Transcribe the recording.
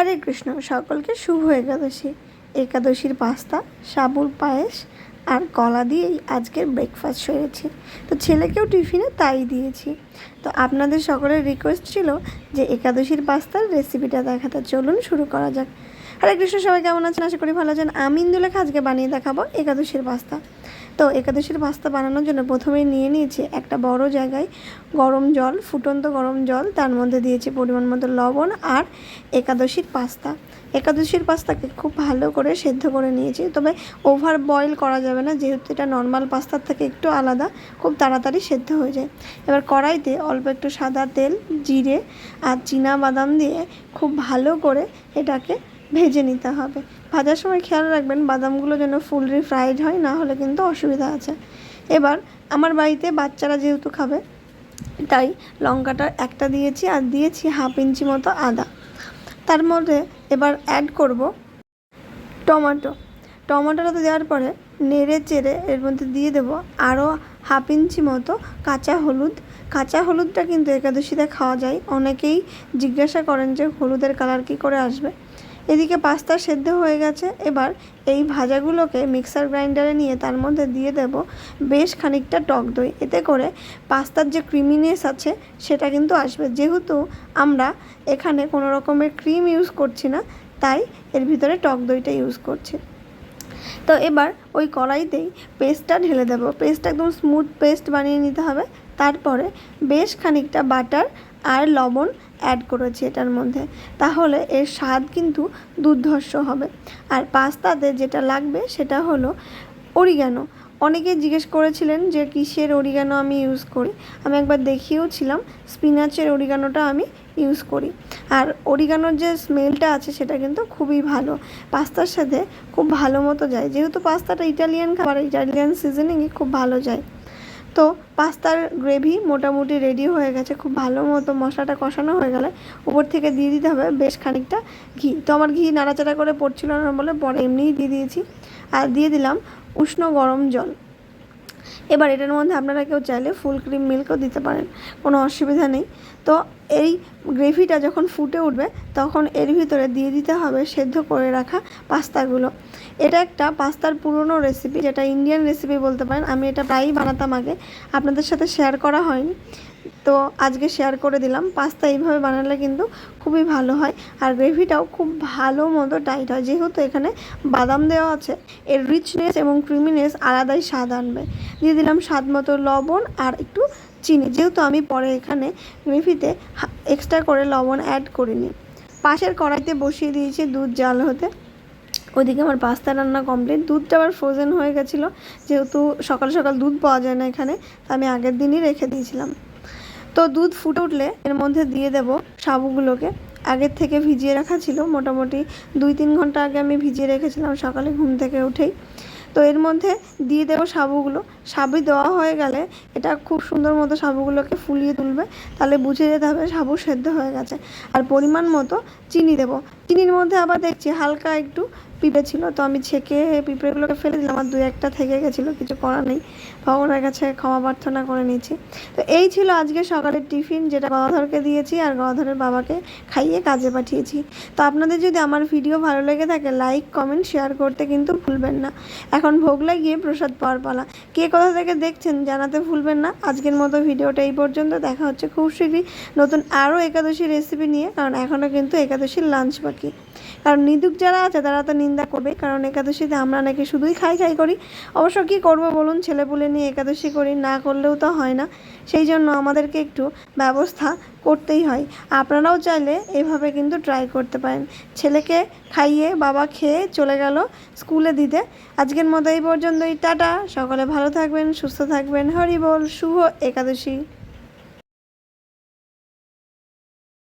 হরে কৃষ্ণ। সকলকে শুভ একাদশী। একাদশীর পাস্তা, সাবুর পায়েস আর কলা দিয়েই আজকের ব্রেকফাস্ট সেরেছি। তো ছেলেকেও টিফিনে তাই দিয়েছি। তো আপনাদের সকলের রিকোয়েস্ট ছিল যে একাদশীর পাস্তার রেসিপিটা দেখাতে। চলুন শুরু করা যাক। হরে কৃষ্ণ। সবাই কেমন আছেন? আশা করি ভালো আছেন। আমি ইন্দুলেখা আজকে বানিয়ে দেখাবো একাদশীর পাস্তা। তো একাদশীর পাস্তা বানানোর জন্য প্রথমেই নিয়ে নিয়েছি একটা বড় জায়গায় গরম জল, ফুটন্ত গরম জল, তার মধ্যে দিয়েছি পরিমাণ মতো লবণ আর একাদশীর পাস্তা। একাদশীর পাস্তাকে খুব ভালো করে সেদ্ধ করে নিয়েছি, তবে ওভার বয়েল করা যাবে না, যেহেতু এটা নর্মাল পাস্তার থেকে একটু আলাদা, খুব তাড়াতাড়ি সেদ্ধ হয়ে যায়। এবার কড়াইতে অল্প একটু সাদা তেল, জিরে আর চীনা বাদাম দিয়ে খুব ভালো করে এটাকে ভেজে নিতে হবে। ভাজার সময় খেয়াল রাখবেন বাদামগুলো যেন ফুললি ফ্রাইড হয়, না হলে কিন্তু অসুবিধা আছে। এবার আমার বাড়িতে বাচ্চারা যেহেতু খাবে, তাই লঙ্কাটা একটা দিয়েছি আর দিয়েছি 1/2 ইঞ্চি মতো আদা। তার মধ্যে এবার অ্যাড করব টমেটোটা দেওয়ার পরে নেড়ে চেড়ে এর মধ্যে দিয়ে দেবো আরও 1/2 ইঞ্চি মতো কাঁচা হলুদটা কিন্তু একাদশীতে খাওয়া যায়। অনেকেই জিজ্ঞাসা করেন যে হলুদের কালার কী করে আসবে। এদিকে পাস্তা সেদ্ধ হয়ে গেছে। এবার এই ভাজাগুলোকে মিক্সার গ্রাইন্ডারে নিয়ে তার মধ্যে দিয়ে দেব বেশ খানিকটা টক দই। এতে করে পাস্তার যে ক্রিমিনেস আছে সেটা কিন্তু আসবে। যেহেতু আমরা এখানে কোনো রকমের ক্রিম ইউজ করছি না, তাই এর ভিতরে টক দইটা ইউজ করছি। তো এবার ওই কড়াইতেই পেস্টটা ঢেলে দেবো। পেস্টটা একদম স্মুথ পেস্ট বানিয়ে নিতে হবে। তারপরে বেশ খানিকটা বাটার আর লবণ অ্যাড করেছি এটার মধ্যে, তাহলে এর স্বাদ কিন্তু দুর্ধর্ষ হবে। আর পাস্তাতে যেটা লাগবে সেটা হলো অরিগ্যানো। অনেকে জিজ্ঞেস করেছিলেন যে কিসের অরিগ্যানো আমি ইউজ করি। আমি একবার দেখিয়েওছিলাম, স্পিনাচের অরিগ্যানোটা আমি ইউজ করি। আর অরিগ্যানোর যে স্মেলটা আছে সেটা কিন্তু খুবই ভালো, পাস্তার সাথে খুব ভালো মতো যায়। যেহেতু পাস্তাটা ইটালিয়ান খাবার, ইটালিয়ান সিজনিংয়ে খুব ভালো যায়। তো পাস্তার গ্রেভি মোটামুটি রেডি হয়ে গেছে। খুব ভালো মতো মশলাটা কষানো হয়ে গেলে উপর থেকে দিয়ে দিতে হবে বেশ খানিকটা ঘি। তো আমার ঘি নাড়াচাড়া করে পড়ছিল না বলে পরে এমনিই দিয়ে দিয়েছি। আর দিয়ে দিলাম উষ্ণ গরম জল। এবার এটার মধ্যে আপনারা কেউ চাইলে ফুল ক্রিম মিল্কও দিতে পারেন, কোনো অসুবিধা নেই। তো এই গ্রেভিটা যখন ফুটে উঠবে তখন এর ভিতরে দিয়ে দিতে হবে সেদ্ধ করে রাখা পাস্তাগুলো। এটা একটা পাস্তার পুরনো রেসিপি, যেটা ইন্ডিয়ান রেসিপি বলতে পারেন। আমি এটা প্রায়ই বানাতাম আগে, আপনাদের সাথে শেয়ার করা হয়নি, তো আজকে শেয়ার করে দিলাম। পাস্তা এইভাবে বানালে কিন্তু খুবই ভালো হয়, আর গ্রেভিটাও খুব ভালো মতো টাইট হয়। যেহেতু এখানে বাদাম দেওয়া আছে, এর রিচনেস এবং ক্রিমিনেস আলাদাই স্বাদ আনবে। দিয়ে দিলাম স্বাদ মতো লবণ আর একটু চিনি, যেহেতু আমি পরে এখানে গ্রেভিতে এক্সট্রা করে লবণ অ্যাড করিনি। পাশের কড়াইতে বসিয়ে দিয়েছি দুধ জাল হতে। ওইদিকে আমার পাস্তা রান্না কমপ্লিট। দুধটা আবার ফ্রোজেন হয়ে গেছিলো, যেহেতু সকাল সকাল দুধ পাওয়া যায় না এখানে, তা আমি আগের দিনই রেখে দিয়েছিলাম। তো দুধ ফুটে উঠলে এর মধ্যে দিয়ে দেব সাবুগুলোকে। আগের থেকে ভিজিয়ে রাখা ছিল, মোটামুটি 2-3 ঘন্টা আগে আমি ভিজিয়ে রেখেছিলাম সকালে ঘুম থেকে উঠেই। তো এর মধ্যে দিয়ে দেবো সাবুগুলো। সাবু দেওয়া হয়ে গেলে এটা খুব সুন্দর মতো সাবুগুলোকে ফুলিয়ে তুলবে, তাহলে বুঝে যেতে হবে সাবু সেদ্ধ হয়ে গেছে। আর পরিমাণ মতো চিনি দেবো। চিনির মধ্যে আবার দেখছি হালকা একটু পিঁপড়ে ছিল, তো আমি ছেঁকে পিঁপড়েগুলোকে ফেলে দিলাম। আর 2-1টা থেকে গেছিলো, কিছু করার নেই, ভগবানের কাছে ক্ষমা প্রার্থনা করে নিয়েছি। তো এই ছিল আজকে সকালের টিফিন, যেটা গদাধরকে দিয়েছি আর গদাধরের বাবাকে খাইয়ে কাজে পাঠিয়েছি। তো আপনাদের যদি আমার ভিডিও ভালো লেগে থাকে, লাইক কমেন্ট শেয়ার করতে কিন্তু ভুলবেন না। এখন ভোগ লাগিয়ে প্রসাদ পাওয়ার পালা। কে কোথা থেকে দেখছেন জানাতে ভুলবেন না। আজকের মতো ভিডিওটা এই পর্যন্ত। দেখা হচ্ছে খুব শীঘ্রই নতুন আরও একাদশী রেসিপি নিয়ে, কারণ এখনও কিন্তু একাদশীর লাঞ্চ বাকি। কারণ নিদুক যারা আছে তারা তো নিন্দা করবে, কারণ একাদশীতে আমরা নাকি শুধুই খাই করি। অবশ্য কী করবো বলুন, ছেলেপুলে নিয়ে একাদশী করি, না করলেও তো হয় না। সেই জন্য আমাদেরকে একটু ব্যবস্থা করতেই হয়। আপনারাও চাইলে এভাবে কিন্তু ট্রাই করতে পারেন। ছেলেকে খাইয়ে বাবা খেয়ে চলে গেল স্কুলে দিতে। আজকের মতো এই পর্যন্তই। টাটা। সকলে ভালো থাকবেন, সুস্থ থাকবেন। হরি বল। শুভ একাদশী।